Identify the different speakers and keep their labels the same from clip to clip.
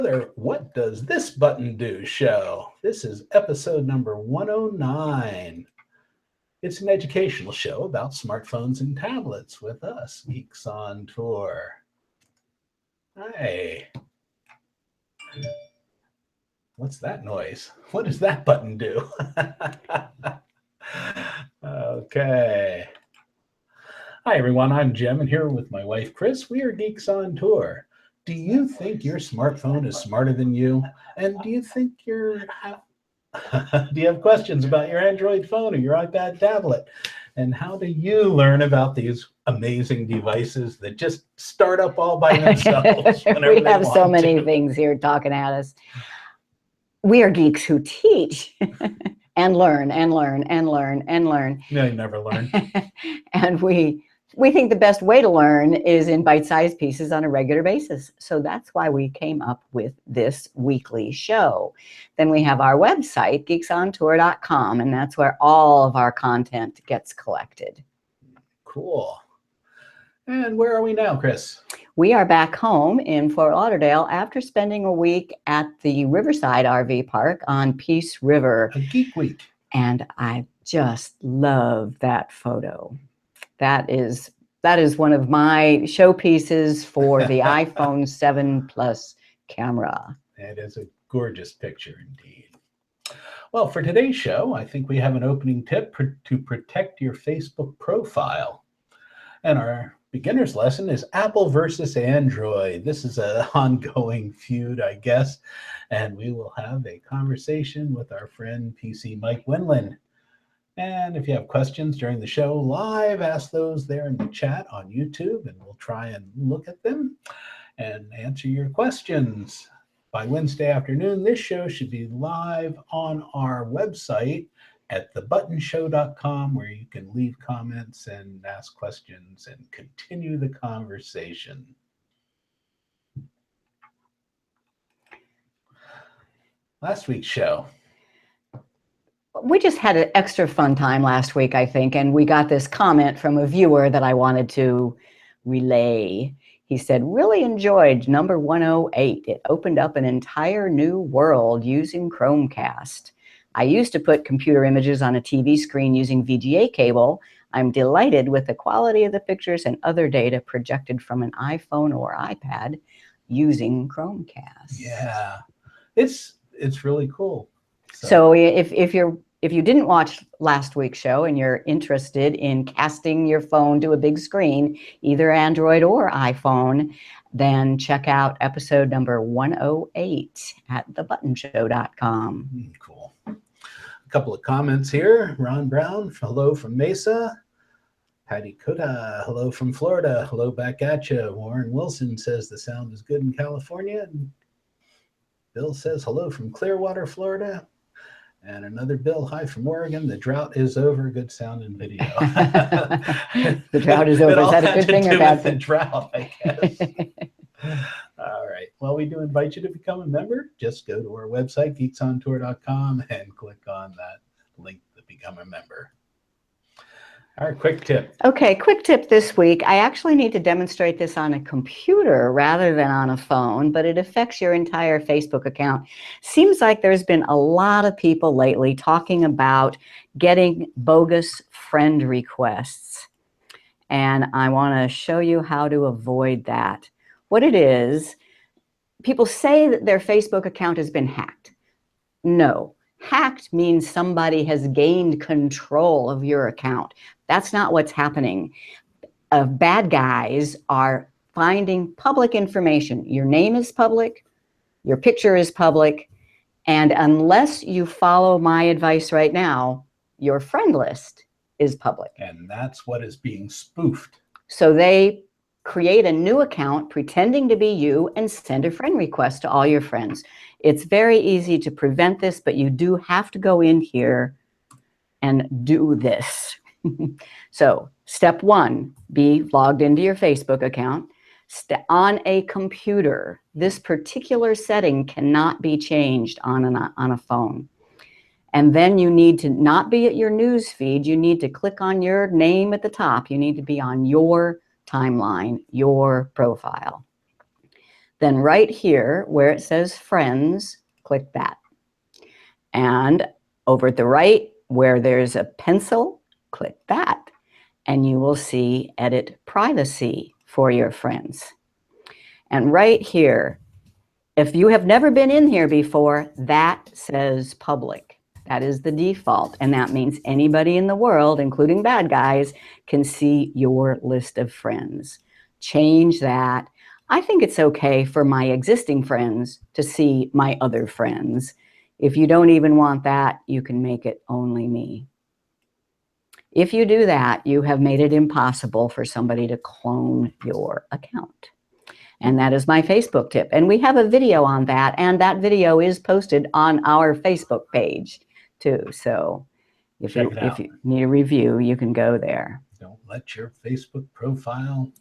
Speaker 1: What Does This Button Do show. This is episode number 109. It's an educational show about smartphones and tablets with us, Geeks on Tour. Hi. What's that noise? What does that button do? Okay. Hi, everyone. I'm Jim, and here with my wife, Chris. We are Geeks on Tour. Do you think your smartphone is smarter than you? And do you think do you have questions about your Android phone or your iPad tablet? And how do you learn about these amazing devices that just start up all by themselves?
Speaker 2: We have so many things here talking at us. We are geeks who teach and learn and learn and learn and learn.
Speaker 1: No, you never learn.
Speaker 2: And we think the best way to learn is in bite-sized pieces on a regular basis. So that's why we came up with this weekly show. Then we have our website, geeksontour.com, and that's where all of our content gets collected.
Speaker 1: Cool. And where are we now, Chris?
Speaker 2: We are back home in Fort Lauderdale after spending a week at the Riverside RV Park on Peace River.
Speaker 1: A geek week.
Speaker 2: And I just love that photo. That is one of my showpieces for the iPhone 7 Plus camera.
Speaker 1: It is a gorgeous picture indeed. Well, for today's show, I think we have an opening tip to protect your Facebook profile. And our beginner's lesson is Apple versus Android. This is an ongoing feud, I guess. And we will have a conversation with our friend PC Mike Wendland. And if you have questions during the show live, ask those there in the chat on YouTube, and we'll try and look at them and answer your questions. By Wednesday afternoon, this show should be live on our website at thebuttonshow.com, where you can leave comments and ask questions and continue the conversation. Last week's show.
Speaker 2: We just had an extra fun time last week, I think, and we got this comment from a viewer that I wanted to relay. He said, really enjoyed number 108. It opened up an entire new world using Chromecast. I used to put computer images on a TV screen using VGA cable. I'm delighted with the quality of the pictures and other data projected from an iPhone or iPad using Chromecast.
Speaker 1: Yeah, it's really cool.
Speaker 2: So if you didn't watch last week's show and you're interested in casting your phone to a big screen, either Android or iPhone, then check out episode number 108 at thebuttonshow.com.
Speaker 1: Cool. A couple of comments here. Ron Brown, hello from Mesa. Patty Kuda, hello from Florida. Hello back at you. Warren Wilson says the sound is good in California. And Bill says hello from Clearwater, Florida. And another Bill, hi from Oregon. The drought is over. Good sound and video.
Speaker 2: The drought is over. Is that a good thing or bad thing?
Speaker 1: The drought, I guess. All right. Well, we do invite you to become a member. Just go to our website, geeksontour.com, and click on that link to become a member. All right, quick tip.
Speaker 2: Okay, quick tip this week. I actually need to demonstrate this on a computer rather than on a phone, but it affects your entire Facebook account. Seems like there's been a lot of people lately talking about getting bogus friend requests. And I want to show you how to avoid that. What it is, people say that their Facebook account has been hacked. No. Hacked means somebody has gained control of your account. That's not what's happening. Bad guys are finding public information. Your name is public, your picture is public, and unless you follow my advice right now, your friend list is public.
Speaker 1: And that's what is being spoofed.
Speaker 2: So they create a new account pretending to be you and send a friend request to all your friends. It's very easy to prevent this, but you do have to go in here and do this. So step one, be logged into your Facebook account. On a computer, this particular setting cannot be changed on a phone. And then you need to not be at your news feed. You need to click on your name at the top. You need to be on your timeline, your profile. then right here where it says Friends, click that. And over at the right where there's a pencil, click that. And you will see Edit Privacy for your friends. And right here, if you have never been in here before, that says Public. That is the default, and that means anybody in the world, including bad guys, can see your list of friends. Change that. I think it's okay for my existing friends to see my other friends. If you don't even want that, you can make it only me. If you do that, you have made it impossible for somebody to clone your account. And that is my Facebook tip. And we have a video on that, and that video is posted on our Facebook page too. So if you need a review, you can go there.
Speaker 1: Don't let your Facebook profile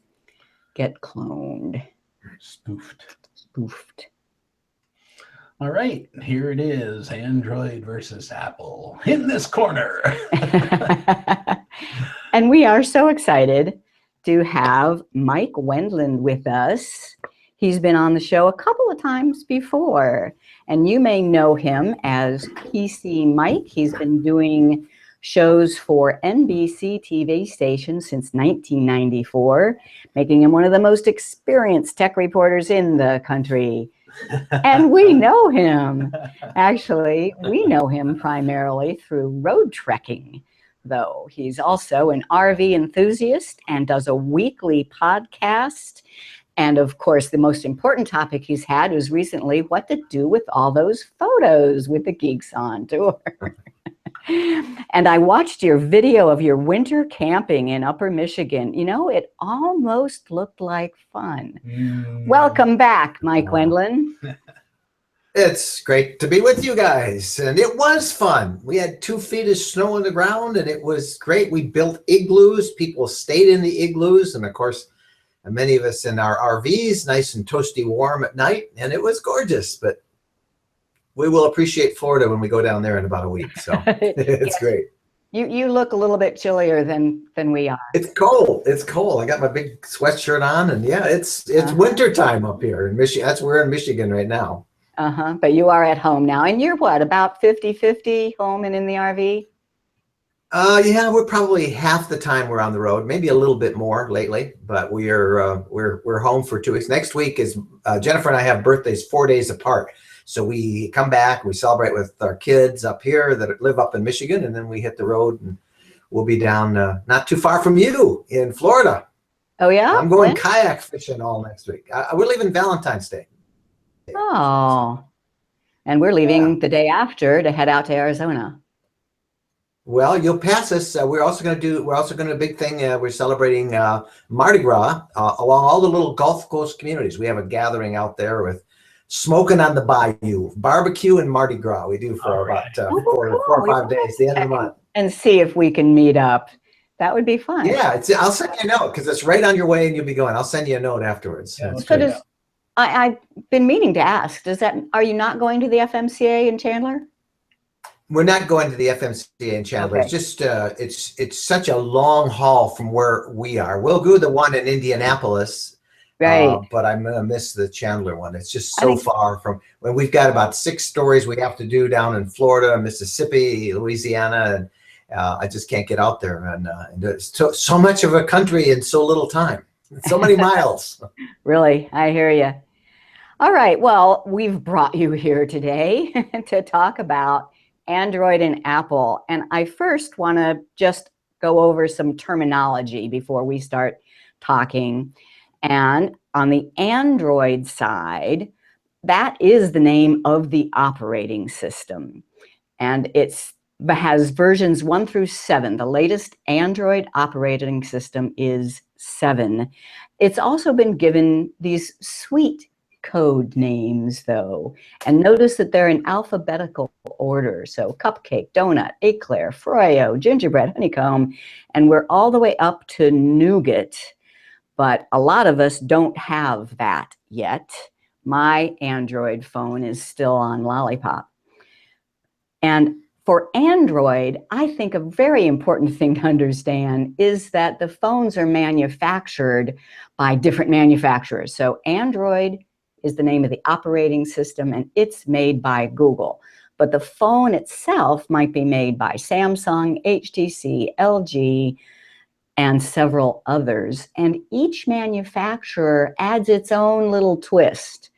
Speaker 2: get cloned. Spoofed.
Speaker 1: All right, here it is, Android versus Apple in this corner.
Speaker 2: And we are so excited to have Mike Wendland with us. He's been on the show a couple of times before, and you may know him as PC Mike. He's been doing shows for NBC TV stations since 1994, making him one of the most experienced tech reporters in the country. And we know him. Actually, we know him primarily through road trekking, though. He's also an RV enthusiast and does a weekly podcast. And of course, the most important topic he's had was recently what to do with all those photos with the Geeks on tour. And I watched your video of your winter camping in Upper Michigan. You know, it almost looked like fun. Welcome back, Mike Wendland.
Speaker 3: It's great to be with you guys. And it was fun. We had 2 feet of snow on the ground, and it was great. We built igloos. People stayed in the igloos. And of course, many of us in our RVs, nice and toasty warm at night. And it was gorgeous. But we will appreciate Florida when we go down there in about a week. So it's great.
Speaker 2: You look a little bit chillier than we are.
Speaker 3: It's cold. It's cold. I got my big sweatshirt on, and yeah, it's winter time up here in Michigan. We're in Michigan right now.
Speaker 2: But you are at home now, and you're what, about 50-50 home and in the RV?
Speaker 3: Yeah, we're probably half the time we're on the road, maybe a little bit more lately, but we're home for 2 weeks. Next week is Jennifer and I have birthdays 4 days apart. So we come back, we celebrate with our kids up here that live up in Michigan, and then we hit the road, and we'll be down not too far from you in Florida.
Speaker 2: Oh, yeah?
Speaker 3: I'm going kayak fishing all next week. We're leaving Valentine's Day.
Speaker 2: Oh, and we're leaving the day after to head out to Arizona.
Speaker 3: Well, you'll pass us. We're also going to do a big thing. We're celebrating Mardi Gras along all the little Gulf Coast communities. We have a gathering out there with smoking on the bayou, barbecue and Mardi Gras. We do for about 4 or 5 days, the end of the month.
Speaker 2: And see if we can meet up. That would be fun.
Speaker 3: Yeah, I'll send you a note because it's right on your way and you'll be going. I'll send you a note afterwards.
Speaker 2: So I've been meaning to ask, are you not going to the FMCA in Chandler?
Speaker 3: We're not going to the FMCA in Chandler. Okay. It's just it's such a long haul from where we are. We'll go to the one in Indianapolis.
Speaker 2: Right.
Speaker 3: But I'm going to miss the Chandler one. It's just so far from when we've got about 6 stories we have to do down in Florida, Mississippi, Louisiana. And I just can't get out there. And there's so much of a country in so little time, so many miles.
Speaker 2: Really, I hear you. All right. Well, we've brought you here today to talk about Android and Apple. And I first want to just go over some terminology before we start talking. And on the Android side, that is the name of the operating system. And it has versions 1 through 7. The latest Android operating system is 7. It's also been given these sweet code names, though. And notice that they're in alphabetical order. So cupcake, donut, eclair, froyo, gingerbread, honeycomb, and we're all the way up to nougat. But a lot of us don't have that yet. My Android phone is still on Lollipop. And for Android, I think a very important thing to understand is that the phones are manufactured by different manufacturers. So Android is the name of the operating system, and it's made by Google. But the phone itself might be made by Samsung, HTC, LG, and several others. And each manufacturer adds its own little twist.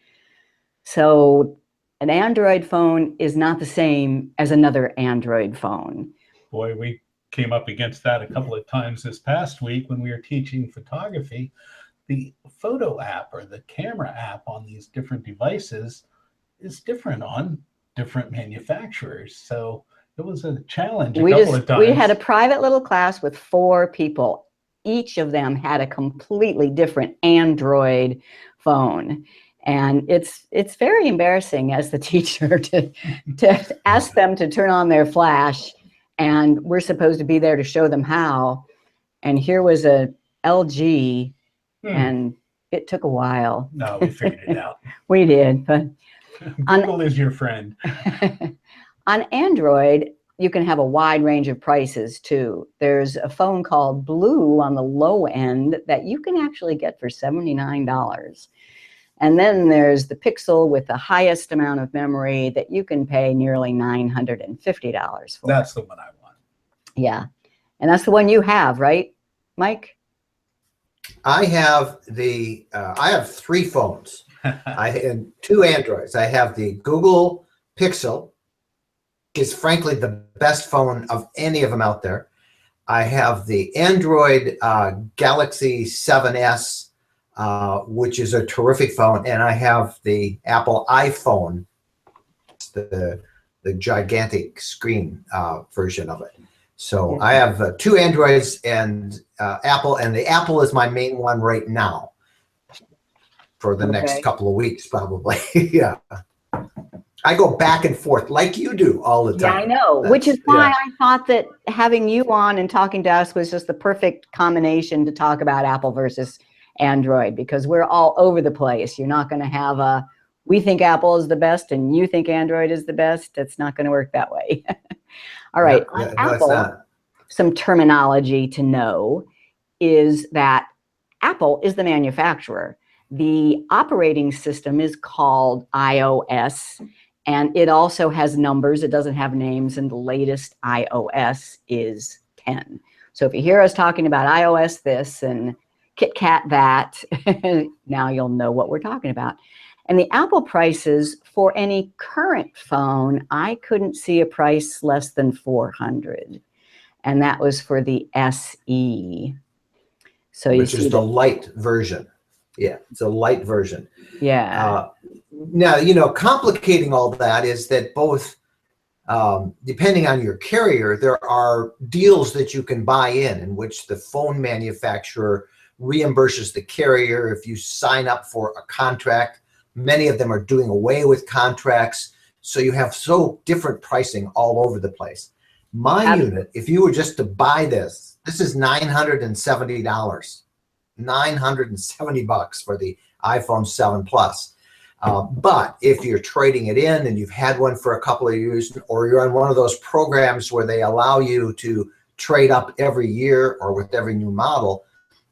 Speaker 2: So an Android phone is not the same as another Android phone.
Speaker 1: Boy, we came up against that a couple of times this past week when we were teaching photography. The photo app or the camera app on these different devices is different on different manufacturers. So it was a challenge a couple of times.
Speaker 2: We had a private little class with 4 people. Each of them had a completely different Android phone. And it's very embarrassing as the teacher to ask them to turn on their flash, and we're supposed to be there to show them how. And here was a LG, and it took a while.
Speaker 1: No, we figured it out.
Speaker 2: We did, but
Speaker 1: Google is your friend.
Speaker 2: On Android, you can have a wide range of prices too. There's a phone called Blue on the low end that you can actually get for $79. And then there's the Pixel with the highest amount of memory that you can pay nearly $950 for.
Speaker 1: That's the one I want.
Speaker 2: Yeah. And that's the one you have, right, Mike?
Speaker 3: I have I have 3 phones. And 2 Androids. I have the Google Pixel, is frankly the best phone of any of them out there. I have the Android Galaxy 7S, which is a terrific phone, and I have the Apple iPhone, the gigantic screen version of it. So I have 2 Androids and Apple, and the Apple is my main one right now for the next couple of weeks, probably. Yeah. I go back and forth like you do all the time.
Speaker 2: Yeah, I know, which is why I thought that having you on and talking to us was just the perfect combination to talk about Apple versus Android, because we're all over the place. You're not going to have we think Apple is the best and you think Android is the best. It's not going to work that way. All right. On Apple, some terminology to know is that Apple is the manufacturer. The operating system is called iOS, and it also has numbers. It doesn't have names, and the latest iOS is 10. So if you hear us talking about iOS this and KitKat that, now you'll know what we're talking about. And the Apple prices for any current phone, I couldn't see a price less than $400. And that was for the SE. So you see, which is
Speaker 3: the light version. Yeah, it's a light version.
Speaker 2: Yeah.
Speaker 3: Now, complicating all that is that both, depending on your carrier, there are deals that you can buy in which the phone manufacturer reimburses the carrier if you sign up for a contract. Many of them are doing away with contracts. So you have so different pricing all over the place. My unit, if you were just to buy this is $970. $970 for the iPhone 7 Plus. But if you're trading it in and you've had one for a couple of years, or you're on one of those programs where they allow you to trade up every year or with every new model,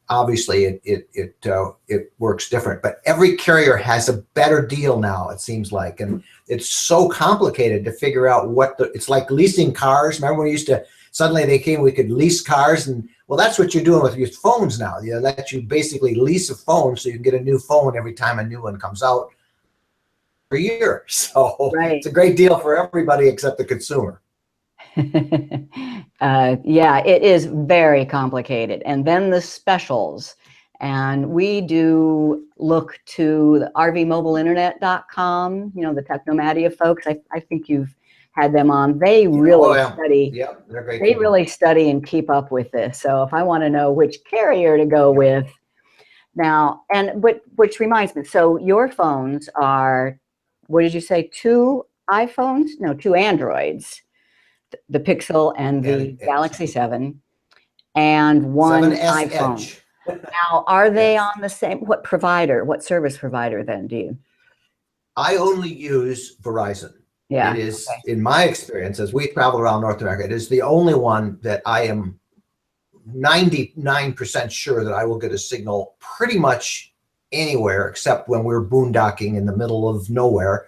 Speaker 3: obviously it works different. But every carrier has a better deal now, it seems like, and it's so complicated to figure out it's like leasing cars. Remember when we used to, suddenly we could lease cars, and well, that's what you're doing with your phones now. They let you basically lease a phone so you can get a new phone every time a new one comes out per year. So It's a great deal for everybody except the consumer.
Speaker 2: Yeah, it is very complicated. And then the specials. And we do look to the rvmobileinternet.com, the Technomadia folks. I think you've had them on. They really study.
Speaker 3: Yeah, they're great.
Speaker 2: They really study and keep up with this. So if I want to know which carrier to go with now, which reminds me, so your phones are, what did you say, 2 iPhones? No, 2 Androids, the Pixel and the Galaxy 7, and 1 iPhone.
Speaker 3: Edge.
Speaker 2: Now, are they on the same, what service provider then do you?
Speaker 3: I only use Verizon.
Speaker 2: Yeah.
Speaker 3: It is, in my experience, as we travel around North America, it is the only one that I am 99% sure that I will get a signal pretty much anywhere except when we're boondocking in the middle of nowhere.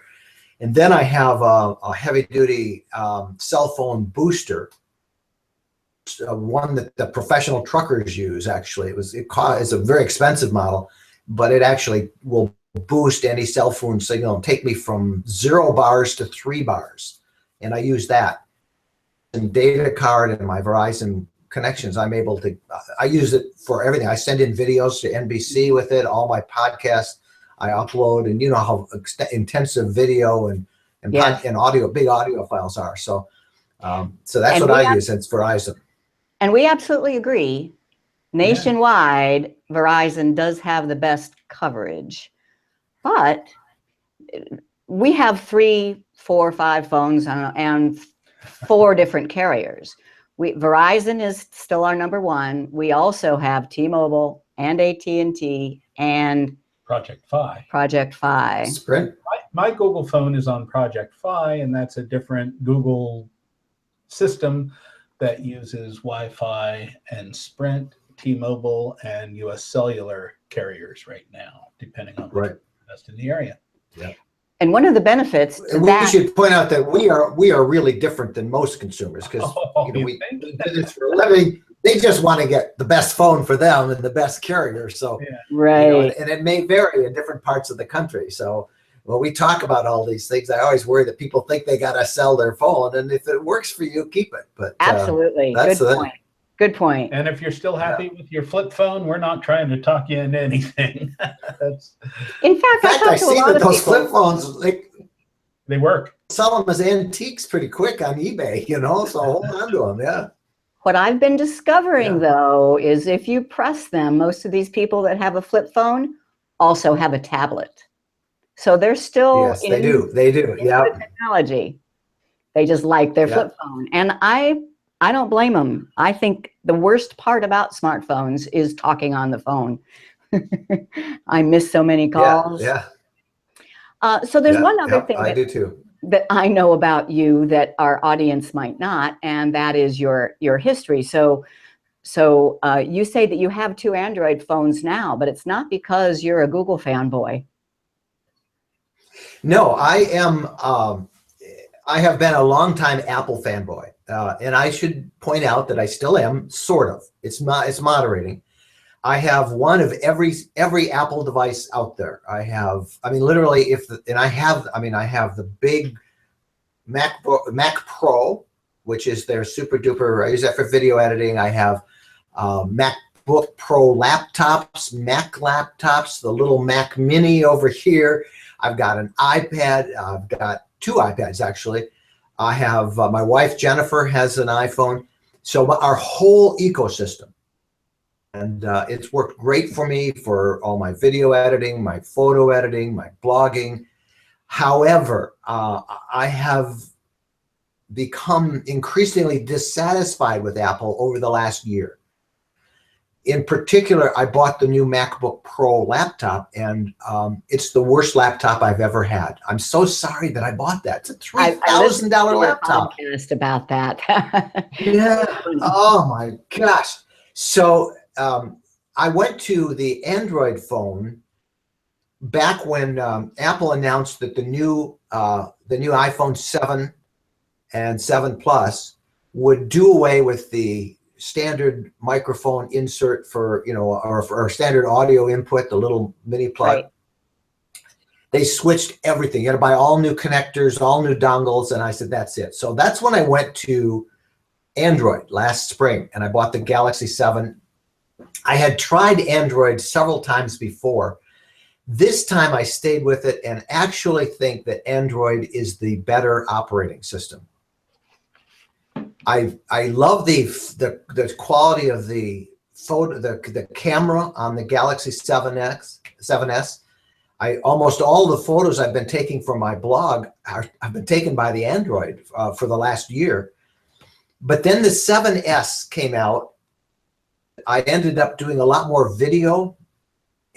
Speaker 3: And then I have a heavy-duty cell phone booster, one that the professional truckers use. Actually, it's a very expensive model, but it actually will boost any cell phone signal and take me from 0 bars to 3 bars. And I use that. And data card and my Verizon connections, I'm able to, I use it for everything. I send in videos to NBC with it, all my podcasts I upload, and you know how intensive video and audio, big audio files are. So so that's what I use. It's Verizon.
Speaker 2: And we absolutely agree. Nationwide, Verizon does have the best coverage, but we have 3, 4, 5 phones and 4 different carriers. Verizon is still our #1. We also have T-Mobile and AT&T and
Speaker 1: Project Fi.
Speaker 2: Project Fi.
Speaker 3: Sprint.
Speaker 1: My Google phone is on Project Fi, and that's a different Google system that uses Wi-Fi and Sprint, T-Mobile, and US Cellular carriers right now, depending on what's best in the area.
Speaker 3: Yeah.
Speaker 2: And one of the benefits to
Speaker 3: and we should point out that we are really different than most consumers, because we do this for a living. They just want to get the best phone for them and the best carrier. So
Speaker 2: right,
Speaker 3: and it may vary in different parts of the country. So when we talk about all these things, I always worry that people think they got to sell their phone, and if it works for you, keep it. But
Speaker 2: absolutely,
Speaker 3: that's
Speaker 2: good point. Good point.
Speaker 1: And if you're still happy with your flip phone, we're not trying to talk you into anything.
Speaker 2: In fact,
Speaker 3: I see that those flip phones,
Speaker 1: they work.
Speaker 3: Sell them as antiques pretty quick on eBay, so hold on to them. Yeah.
Speaker 2: What I've been discovering, though, is if you press them, most of these people that have a flip phone also have a tablet. So they're still
Speaker 3: they do. Yeah.
Speaker 2: Technology. They just like their flip phone. And I don't blame them. I think the worst part about smartphones is talking on the phone. I miss so many calls.
Speaker 3: Yeah.
Speaker 2: So there's one other thing
Speaker 3: I do too,
Speaker 2: that I know about you that our audience might not, and that is your history. So you say that you have 2 Android phones now, but it's not because you're a Google fanboy.
Speaker 3: No, I am. I have been a longtime Apple fanboy, and I should point out that I still am, sort of. It's moderating. I have one of every Apple device out there. I mean, literally, I have the big Mac Pro, which is their super duper. I use that for video editing. I have MacBook Pro laptops, Mac laptops, the little Mac Mini over here. I've got an iPad. I've got 2 iPads, actually. I have my wife, Jennifer, has an iPhone. So our whole ecosystem. And it's worked great for me for all my video editing, my photo editing, my blogging. However, I have become increasingly dissatisfied with Apple over the last year. In particular, I bought the new MacBook Pro laptop, and it's the worst laptop I've ever had. I'm so sorry that I bought that. It's a $3,000 laptop.
Speaker 2: Podcast about that.
Speaker 3: Yeah. Oh my gosh. So I went to the Android phone back when Apple announced that the new iPhone 7 and 7 Plus would do away with the standard microphone insert for, or for standard audio input, the little mini plug. Right. They switched everything. You had to buy all new connectors, all new dongles, and I said, that's it. So that's when I went to Android last spring, and I bought the Galaxy 7. I had tried Android several times before. This time I stayed with it and actually think that Android is the better operating system. I love the quality of the photo, the camera on the Galaxy 7S. Almost all the photos I've been taking for my blog have been taken by the Android for the last year. But then the 7S came out. I ended up doing a lot more video,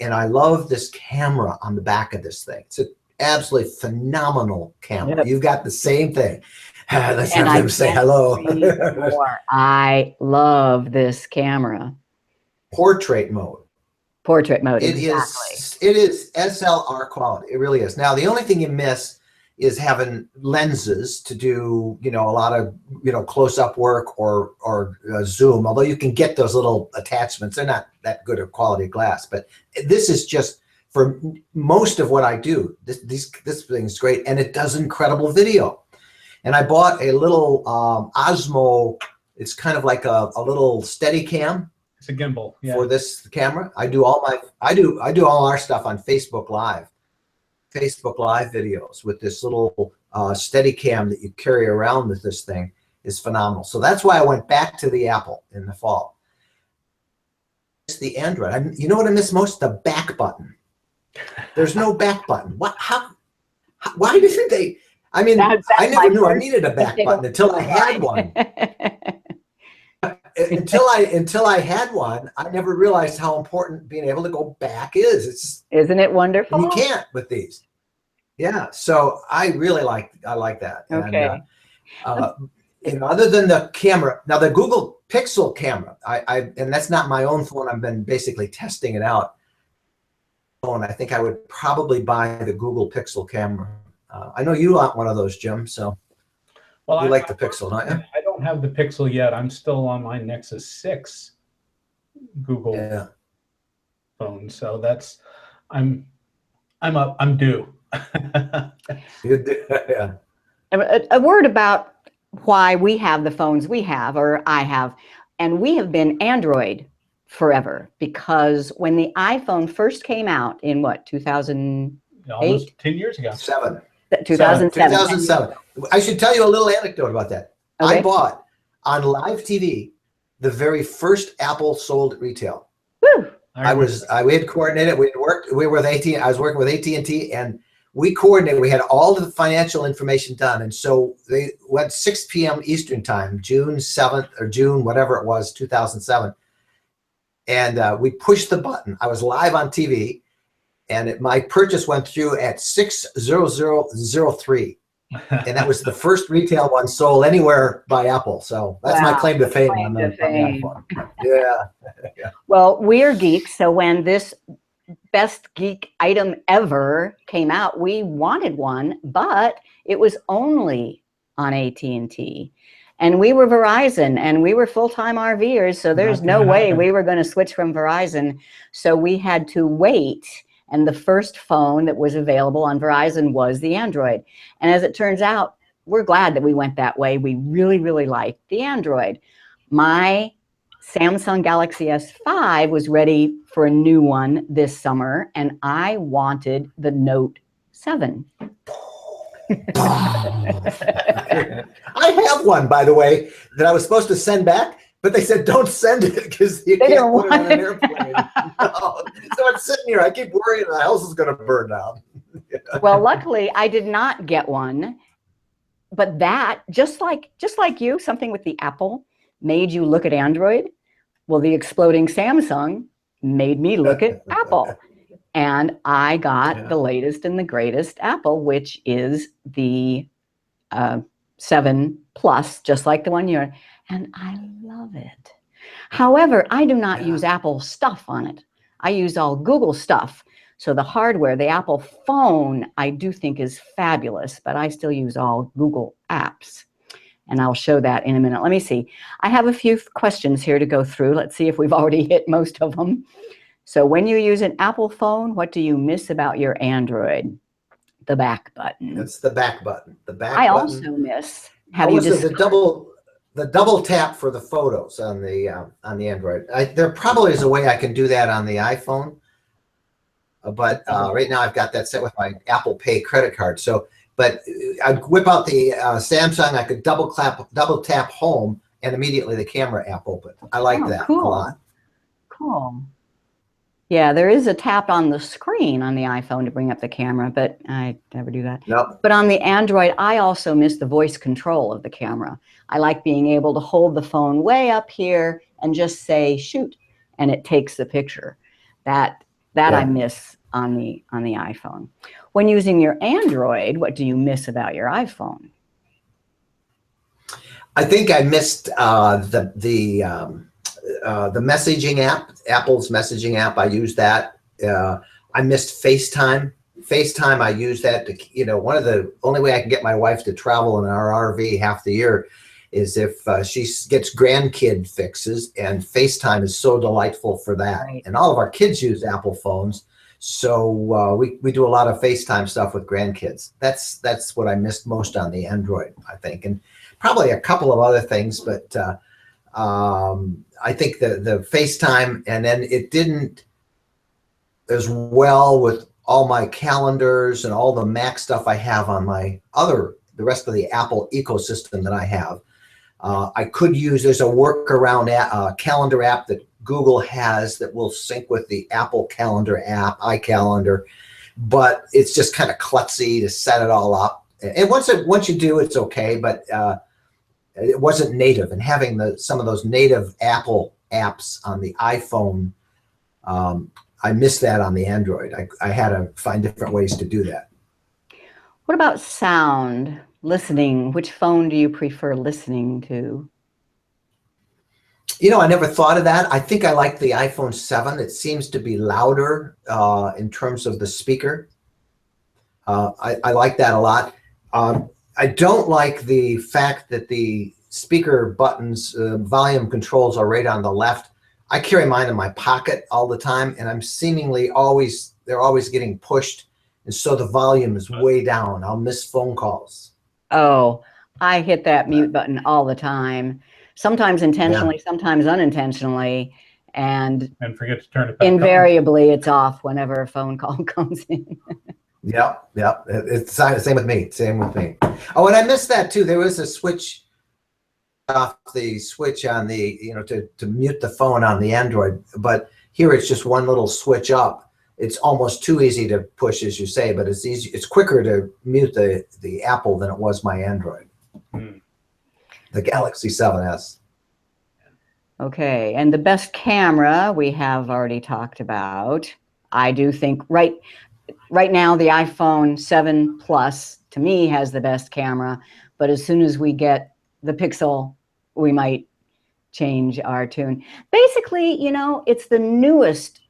Speaker 3: and I love this camera on the back of this thing. It's an absolutely phenomenal camera. Yep. You've got the same thing. Let's have them say hello.
Speaker 2: I love this camera.
Speaker 3: Portrait mode.
Speaker 2: Portrait mode,
Speaker 3: It is SLR quality. It really is. Now, the only thing you miss is having lenses to do, a lot of, close-up work or zoom, although you can get those little attachments. They're not that good of quality glass, but this is just for most of what I do. This thing's great, and it does incredible video. And I bought a little Osmo. It's kind of like a little Steadicam.
Speaker 1: It's a gimbal, yeah.
Speaker 3: For this camera. I do all our stuff on Facebook Live videos with this little Steadicam that you carry around with this thing is phenomenal. So that's why I went back to the Apple in the fall. It's the Android. You know what I miss most? The back button. There's no back button. What? Why didn't they? I mean, I never knew I needed a back button until I had one. Until I had one, I never realized how important being able to go back is.
Speaker 2: Isn't it wonderful?
Speaker 3: You can't with these. Yeah, so I like that.
Speaker 2: Okay.
Speaker 3: And, other than the camera, now the Google Pixel camera, and that's not my own phone. I've been basically testing it out. And I think I would probably buy the Google Pixel camera. I know you want one of those, Jim. So. Well, you like the Pixel, don't you?
Speaker 1: I don't have the Pixel yet. I'm still on my Nexus 6 Google phone, so that's I'm due.
Speaker 2: Yeah. A word about why we have the phones we have, or I have, and we have been Android forever, because when the iPhone first came out in 2008?
Speaker 1: Almost 10 years ago.
Speaker 2: 2007.
Speaker 3: I should tell you a little anecdote about that.
Speaker 2: Okay.
Speaker 3: I bought on live TV the very first Apple sold at retail.
Speaker 2: Woo.
Speaker 3: We had coordinated. We were with AT. I was working with AT&T, and we coordinated. We had all the financial information done, and so they went 6 p.m. Eastern time, June 7th or June whatever it was, 2007, and we pushed the button. I was live on TV. And my purchase went through at 60003, and that was the first retail one sold anywhere by Apple. So that's my claim to fame on the iPhone. Yeah.
Speaker 2: Well, we're geeks, so when this best geek item ever came out, we wanted one, but it was only on AT&T. And we were Verizon, and we were full-time RVers, so there's no way we were going to switch from Verizon. So we had to wait. And the first phone that was available on Verizon was the Android. And as it turns out, we're glad that we went that way. We really, really liked the Android. My Samsung Galaxy S5 was ready for a new one this summer, and I wanted the Note 7.
Speaker 3: I have one, by the way, that I was supposed to send back. But they said, don't send it because you can't put it on an airplane. No. So it's sitting here. I keep worrying the house is going to burn down.
Speaker 2: Well, luckily, I did not get one. But that, just like you, something with the Apple made you look at Android. Well, the exploding Samsung made me look at Apple. And I got the latest and the greatest Apple, which is the 7 Plus, just like the one you're. And I love it. However, I do not use Apple stuff on it. I use all Google stuff. So the hardware, the Apple phone, I do think is fabulous, but I still use all Google apps. And I'll show that in a minute. Let me see. I have a few questions here to go through. Let's see if we've already hit most of them. So when you use an Apple phone, what do you miss about your Android? The back button.
Speaker 3: It's the back button. The back
Speaker 2: button. I
Speaker 3: button.
Speaker 2: also miss. Have you just
Speaker 3: the double tap for the photos on the Android? There probably is a way I can do that on the iPhone, but right now I've got that set with my Apple Pay credit card. So, but I'd whip out the Samsung. I could double tap home, and immediately the camera app opened. I like that a lot.
Speaker 2: Cool. Yeah, there is a tap on the screen on the iPhone to bring up the camera, but I never do that.
Speaker 3: Nope.
Speaker 2: But on the Android, I also miss the voice control of the camera. I like being able to hold the phone way up here and just say, shoot, and it takes the picture. That I miss on the iPhone. When using your Android, what do you miss about your iPhone?
Speaker 3: I think I missed the messaging app, Apple's messaging app, I use that. I missed FaceTime. FaceTime, I use that to, you know, one of the only way I can get my wife to travel in our RV half the year is if she gets grandkid fixes, and FaceTime is so delightful for that.
Speaker 2: Right.
Speaker 3: And all of our kids use Apple phones. So we do a lot of FaceTime stuff with grandkids. That's what I missed most on the Android, I think. And probably a couple of other things, but I think the FaceTime, and then it didn't as well with all my calendars and all the Mac stuff I have on my the rest of the Apple ecosystem that I have. I could use, there's a workaround calendar app that Google has that will sync with the Apple Calendar app, iCalendar, but it's just kind of klutzy to set it all up. And once you do, it's okay, but it wasn't native. And having some of those native Apple apps on the iPhone, I missed that on the Android. I had to find different ways to do that.
Speaker 2: What about sound, listening? Which phone do you prefer listening to?
Speaker 3: You know, I never thought of that. I think I like the iPhone 7. It seems to be louder in terms of the speaker. I like that a lot. I don't like the fact that the speaker buttons, volume controls are right on the left. I carry mine in my pocket all the time, and I'm seemingly they're always getting pushed. And so the volume is way down. I'll miss phone calls.
Speaker 2: Oh, I hit that mute button all the time. Sometimes intentionally, sometimes unintentionally. And
Speaker 1: forget to turn it back
Speaker 2: invariably, it's off whenever a phone call comes in.
Speaker 3: Yep. It's the same with me. Oh, and I missed that too. There was a switch off the switch on the, you know, to mute the phone on the Android. But here it's just one little switch up. It's almost too easy to push, as you say, but it's easy. It's quicker to mute the Apple than it was my Android. The Galaxy 7S.
Speaker 2: Okay, and the best camera we have already talked about. I do think right now the iPhone 7 Plus to me has the best camera, but as soon as we get the Pixel, we might change our tune. Basically, you know, it's the newest.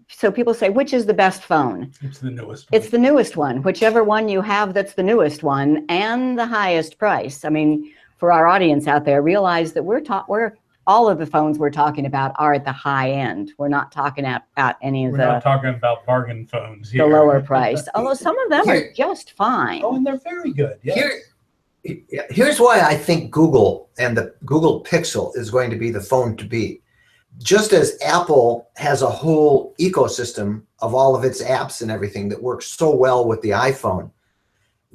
Speaker 2: So people say, which is the best phone?
Speaker 1: It's the newest one.
Speaker 2: It's the newest one. Whichever one you have that's the newest one and the highest price. I mean, for our audience out there, realize that all of the phones we're talking about are at the high end. We're not talking about any of
Speaker 1: We're not talking about bargain phones here.
Speaker 2: The lower price. Although some of them are just fine.
Speaker 1: Oh, and they're very good. Yes.
Speaker 3: Here's why I think Google and the Google Pixel is going to be the phone to beat. Just as Apple has a whole ecosystem of all of its apps and everything that works so well with the iPhone,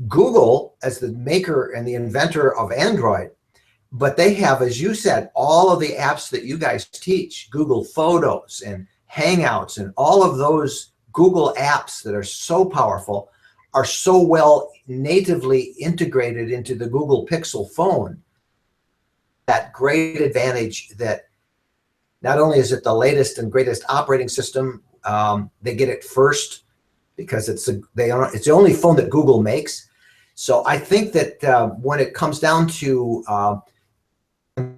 Speaker 3: Google, as the maker and the inventor of Android, but they have, as you said, all of the apps that you guys teach, Google Photos and Hangouts and all of those Google apps that are so powerful are so well natively integrated into the Google Pixel phone. That great advantage that not only is it the latest and greatest operating system, they get it first because it's the only phone that Google makes. So I think that when it comes down to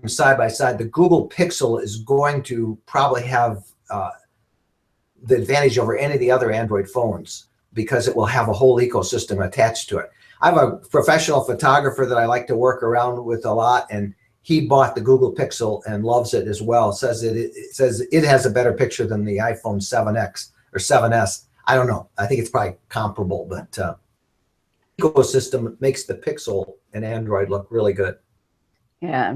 Speaker 3: side by side, the Google Pixel is going to probably have the advantage over any of the other Android phones because it will have a whole ecosystem attached to it. I have a professional photographer that I like to work around with a lot, and he bought the Google Pixel and loves it as well. Says it has a better picture than the iPhone 7X or 7S. I don't know. I think it's probably comparable, but ecosystem makes the Pixel and Android look really good.
Speaker 2: Yeah,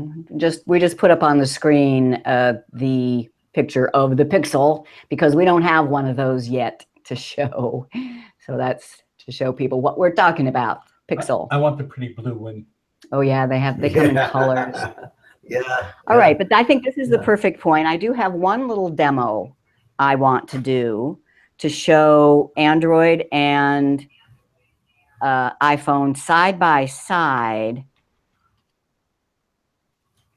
Speaker 2: we just put up on the screen the picture of the Pixel because we don't have one of those yet to show. So that's to show people what we're talking about. Pixel.
Speaker 1: I want the pretty blue one.
Speaker 2: Oh yeah, they come in colors.
Speaker 3: Yeah.
Speaker 2: All right, but I think this is the perfect point. I do have one little demo I want to do to show Android and iPhone side by side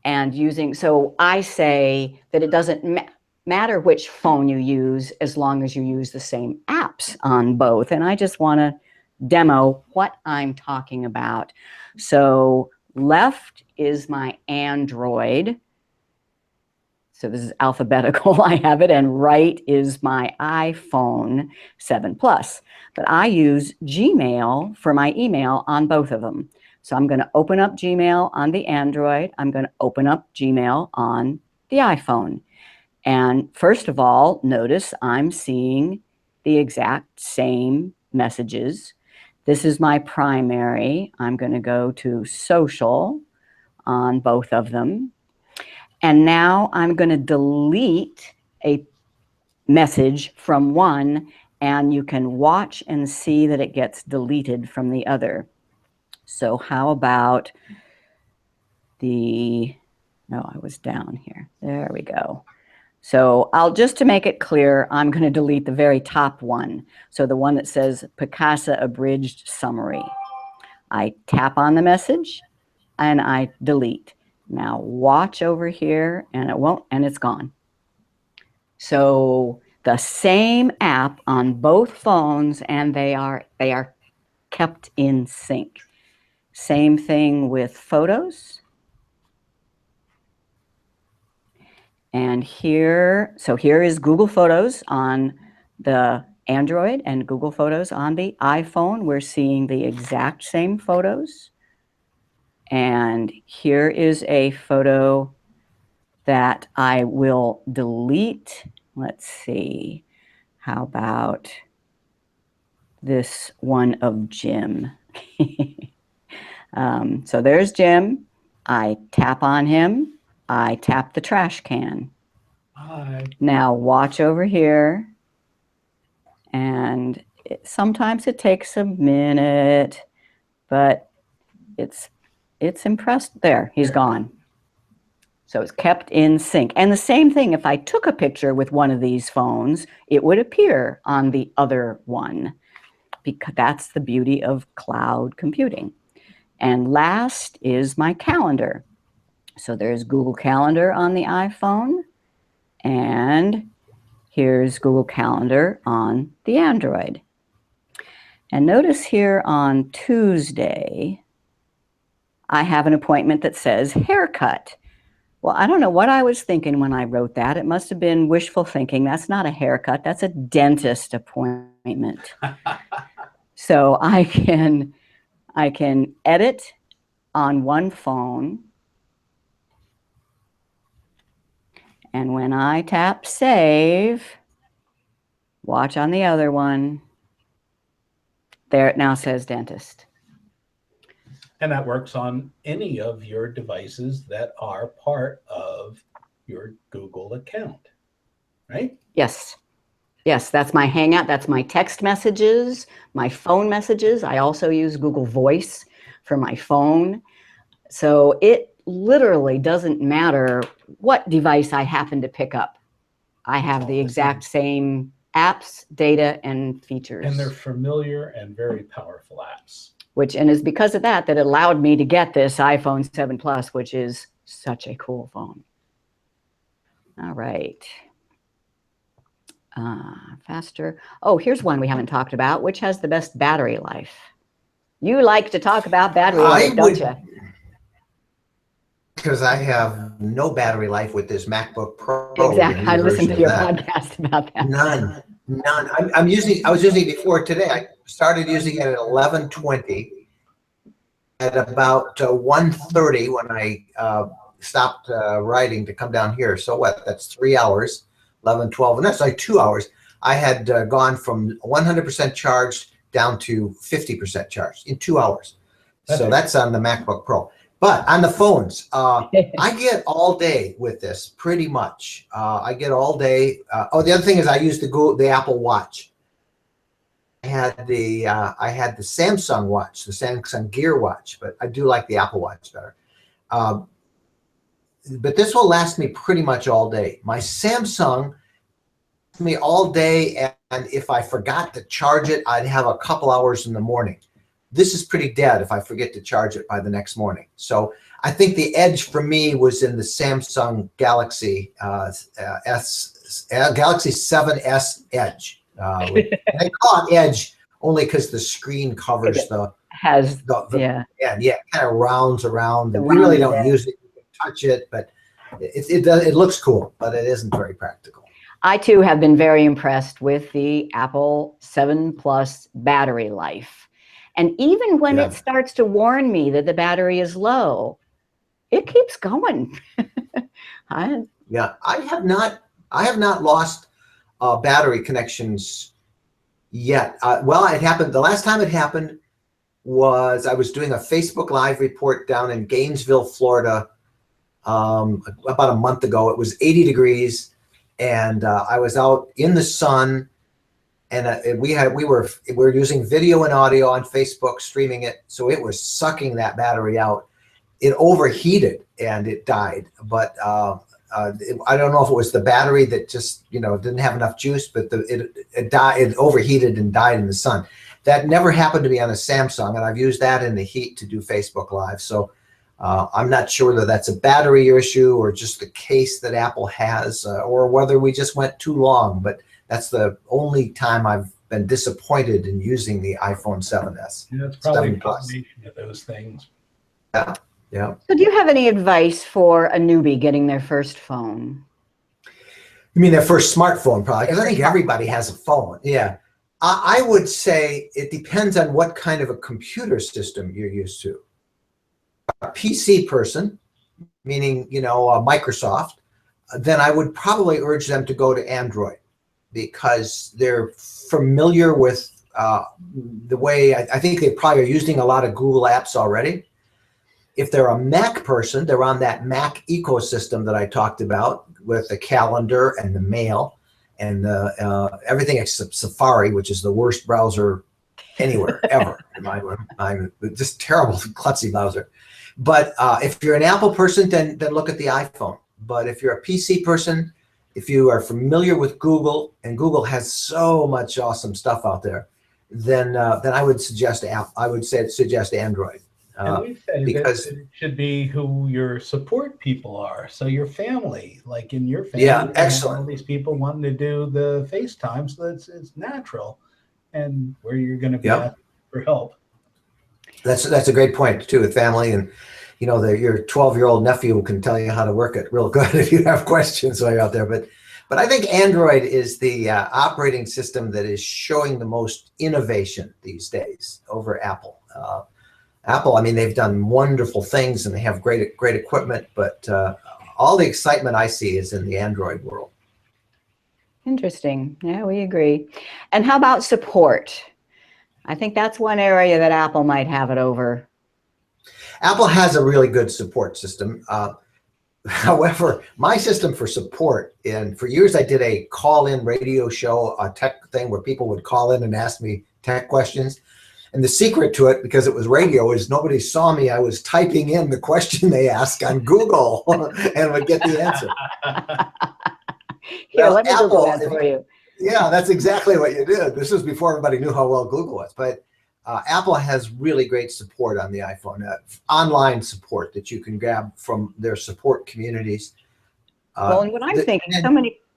Speaker 2: and using, so I say that it doesn't matter which phone you use as long as you use the same apps on both. And I just want to demo what I'm talking about. So left is my Android. So this is alphabetical. I have it, and right is my iPhone 7 Plus. But I use Gmail for my email on both of them. So I'm going to open up Gmail on the Android. I'm going to open up Gmail on the iPhone. And first of all, notice I'm seeing the exact same messages. This is my primary. I'm going to go to social on both of them. And now I'm going to delete a message from one, and you can watch and see that it gets deleted from the other. So how about no, I was down here. There we go. So just to make it clear, I'm going to delete the very top one. So the one that says Picasa Abridged Summary. I tap on the message and I delete. Now watch over here, and it won't, and it's gone. So the same app on both phones, and they are kept in sync. Same thing with photos. And here is Google Photos on the Android and Google Photos on the iPhone. We're seeing the exact same photos. And here is a photo that I will delete. Let's see. How about this one of Jim? So there's Jim. I tap on him. I tap the trash can.
Speaker 1: Hi.
Speaker 2: Now watch over here. And sometimes it takes a minute, but it's impressed. There, he's gone. So it's kept in sync. And the same thing, if I took a picture with one of these phones, it would appear on the other one, because that's the beauty of cloud computing. And last is my calendar. So there's Google Calendar on the iPhone, and here's Google Calendar on the Android. And notice here on Tuesday, I have an appointment that says haircut. Well, I don't know what I was thinking when I wrote that. It must have been wishful thinking. That's not a haircut. That's a dentist appointment. So I can edit on one phone. And when I tap save, watch on the other one. There it now says dentist.
Speaker 1: And that works on any of your devices that are part of your Google account, right?
Speaker 2: Yes. Yes, that's my Hangout. That's my text messages, my phone messages. I also use Google Voice for my phone. So it literally doesn't matter what device I happen to pick up. I have the exact same apps, data, and features.
Speaker 1: And they're familiar and very powerful apps.
Speaker 2: And it's because of that it allowed me to get this iPhone 7 Plus, which is such a cool phone. All right. Faster. Oh, here's one we haven't talked about. Which has the best battery life? You like to talk about battery life, don't you?
Speaker 3: Because I have no battery life with this MacBook Pro.
Speaker 2: Exactly. I listened to your podcast about that.
Speaker 3: None. I was using it before today. I started using it at 11:20. At about 1:30 when I stopped writing to come down here. So what? That's 3 hours, 11, 12, and that's like 2 hours. I had gone from 100% charged down to 50% charged in 2 hours. So that's on the MacBook Pro. But on the phones, I get all day with this, pretty much. I get all day. The other thing is I use the Apple Watch. I had the Samsung Watch, the Samsung Gear Watch, but I do like the Apple Watch better. But this will last me pretty much all day. My Samsung me all day, and if I forgot to charge it, I'd have a couple hours in the morning. This is pretty dead if I forget to charge it by the next morning. So I think the edge for me was in the Samsung Galaxy Galaxy 7S Edge. They call it Edge only because the screen covers it kind of rounds around. We really don't use it. You can touch it, but it looks cool, but it isn't very practical.
Speaker 2: I too have been very impressed with the Apple 7 Plus battery life. And even when it starts to warn me that the battery is low, it keeps going.
Speaker 3: Yeah, I have not lost battery connections yet. Well, it happened. The last time it happened was I was doing a Facebook Live report down in Gainesville, Florida, about a month ago. It was 80 degrees. And I was out in the sun, and we were using video and audio on Facebook, streaming it, so it was sucking that battery out. It overheated and it died. But I don't know if it was the battery that just didn't have enough juice, but it died. It overheated and died in the sun. That never happened to me on a Samsung, and I've used that in the heat to do Facebook Live. So. I'm not sure whether that's a battery issue or just the case that Apple has, or whether we just went too long. But that's the only time I've been disappointed in using the iPhone 7s.
Speaker 1: Yeah, it's probably a combination of those things.
Speaker 3: Yeah, yeah.
Speaker 2: So do you have any advice for a newbie getting their first phone?
Speaker 3: You mean their first smartphone, probably? Because I think everybody has a phone. Yeah. I would say it depends on what kind of a computer system you're used to. A PC person, meaning Microsoft, then I would probably urge them to go to Android, because they're familiar with the way. I think they probably are using a lot of Google apps already. If they're a Mac person, they're on that Mac ecosystem that I talked about with the calendar and the mail and everything except Safari, which is the worst browser anywhere ever. I'm just terrible, klutzy browser. But if you're an Apple person, then look at the iPhone. But if you're a PC person, if you are familiar with Google, and Google has so much awesome stuff out there, then I would suggest suggest Android.
Speaker 1: And we say because that it should be who your support people are. So your family, like in your family,
Speaker 3: yeah, excellent.
Speaker 1: All these people wanting to do the FaceTime, so it's natural, and where you're going to be asking for help.
Speaker 3: That's a great point too, with family, and your 12-year-old nephew can tell you how to work it real good if you have questions while you're out there. But I think Android is the operating system that is showing the most innovation these days over Apple. Apple, I mean, they've done wonderful things and they have great equipment, but all the excitement I see is in the Android world.
Speaker 2: Interesting. Yeah, we agree. And how about support? I think that's one area that Apple might have it over.
Speaker 3: Apple has a really good support system. However, my system for support, and for years I did a call-in radio show, a tech thing where people would call in and ask me tech questions. And the secret to it, because it was radio, is nobody saw me. I was typing in the question they asked on Google and would get the answer.
Speaker 2: Here, let me Google that for you.
Speaker 3: Yeah, that's exactly what you did. This was before everybody knew how well Google was. But Apple has really great support on the iPhone, online support that you can grab from their support communities.
Speaker 2: Well, and what I'm thinking,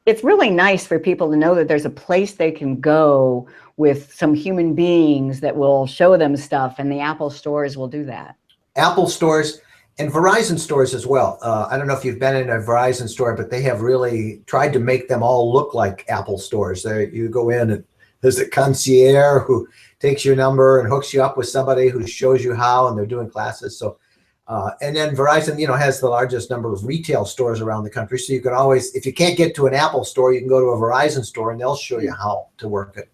Speaker 2: it's really nice for people to know that there's a place they can go with some human beings that will show them stuff, and the Apple stores will do that. Apple
Speaker 3: stores and Verizon stores as well. I don't know if you've been in a Verizon store, but they have really tried to make them all look like Apple stores. There, you go in and there's a concierge who takes your number and hooks you up with somebody who shows you how, and they're doing classes. So, and then Verizon, has the largest number of retail stores around the country. So you can always, if you can't get to an Apple store, you can go to a Verizon store and they'll show you how to work it.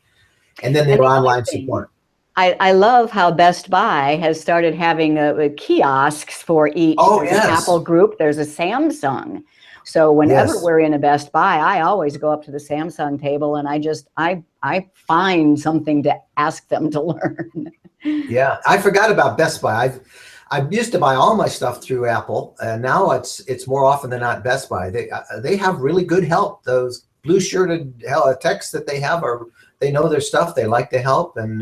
Speaker 3: And then their online support.
Speaker 2: I love how Best Buy has started having kiosks for each. There's an Apple group. There's a Samsung. So whenever we're in a Best Buy, I always go up to the Samsung table and I find something to ask them to learn.
Speaker 3: Yeah, I forgot about Best Buy. I used to buy all my stuff through Apple, and now it's more often than not Best Buy. They have really good help. Those blue-shirted techs that they have they know their stuff. They like to help, and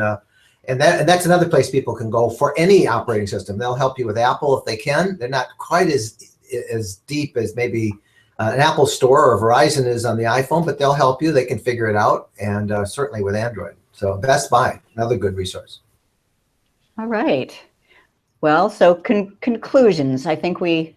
Speaker 3: that's another place people can go for any operating system. They'll help you with Apple if they can. They're not quite as deep as maybe an Apple store or Verizon is on the iPhone, but they'll help you. They can figure it out, and certainly with Android. So Best Buy, another good resource.
Speaker 2: All right. Well, so conclusions. I think we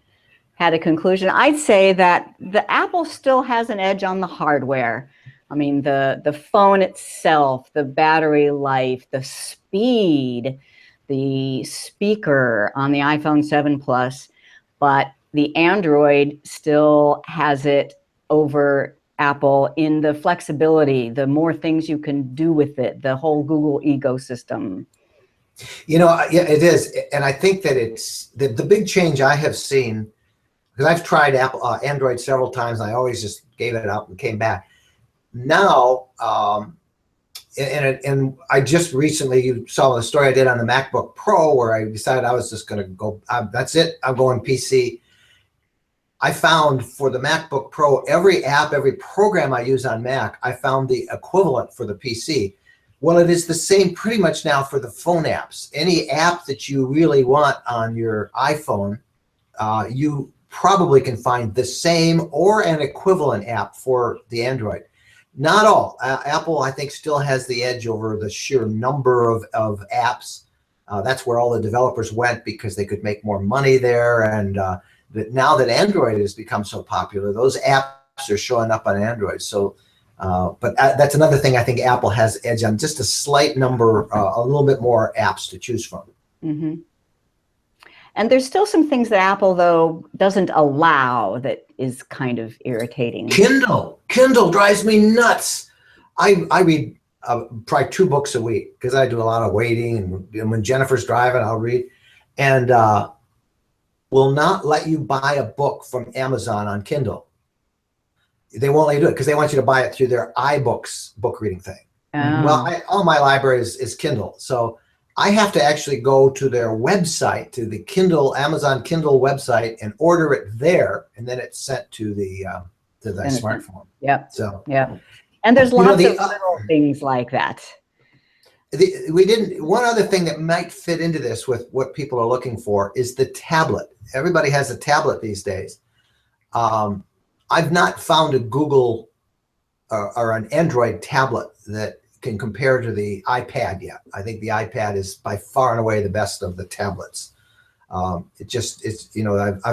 Speaker 2: had a conclusion, I'd say that the Apple still has an edge on the hardware. I mean, the phone itself, the battery life, the speed, the speaker on the iPhone 7 Plus, but the Android still has it over Apple in the flexibility, the more things you can do with it, the whole Google ecosystem.
Speaker 3: You know, yeah, it is. And I think that it's the big change I have seen, because I've tried Apple Android several times. And I always just gave it up and came back. Now, and I just recently, you saw the story I did on the MacBook Pro where I decided I was just going to go, that's it, I'm going PC. I found for the MacBook Pro, every app, every program I use on Mac, I found the equivalent for the PC. Well, it is the same pretty much now for the phone apps. Any app that you really want on your iPhone, you probably can find the same or an equivalent app for the Android. Not all. Apple, I think, still has the edge over the sheer number of apps. That's where all the developers went because they could make more money there. And that now that Android has become so popular, those apps are showing up on Android. So, but that's another thing I think Apple has edge on, just a slight number, a little bit more apps to choose from.
Speaker 2: Mm-hmm. And there's still some things that Apple, though, doesn't allow that is kind of irritating.
Speaker 3: Kindle drives me nuts. I read probably 2 books a week because I do a lot of waiting, and when Jennifer's driving, I'll read. And will not let you buy a book from Amazon on Kindle. They won't let you do it because they want you to buy it through their iBooks book reading thing.
Speaker 2: Oh.
Speaker 3: Well, all my library is Kindle, so I have to actually go to their website, to the Amazon Kindle website, and order it there, and then it's sent to the smartphone.
Speaker 2: Yep.
Speaker 3: So
Speaker 2: yeah, and there's lots of little things like that.
Speaker 3: One other thing that might fit into this with what people are looking for is the tablet. Everybody has a tablet these days. I've not found a Google or an Android tablet that can compare to the iPad yet. I think the iPad is by far and away the best of the tablets. I've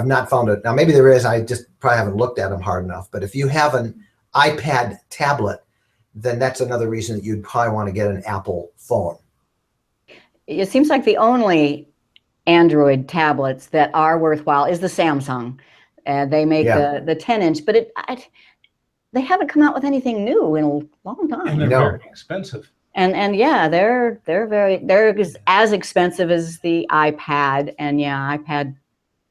Speaker 3: not found it. Now maybe there is, I just probably haven't looked at them hard enough, but if you have an iPad tablet, then that's another reason that you'd probably want to get an Apple phone.
Speaker 2: It seems like the only Android tablets that are worthwhile is the Samsung. They make the 10-inch, but they haven't come out with anything new in a long time.
Speaker 1: And they're very expensive.
Speaker 2: And yeah, they're as expensive as the iPad. And yeah, iPad.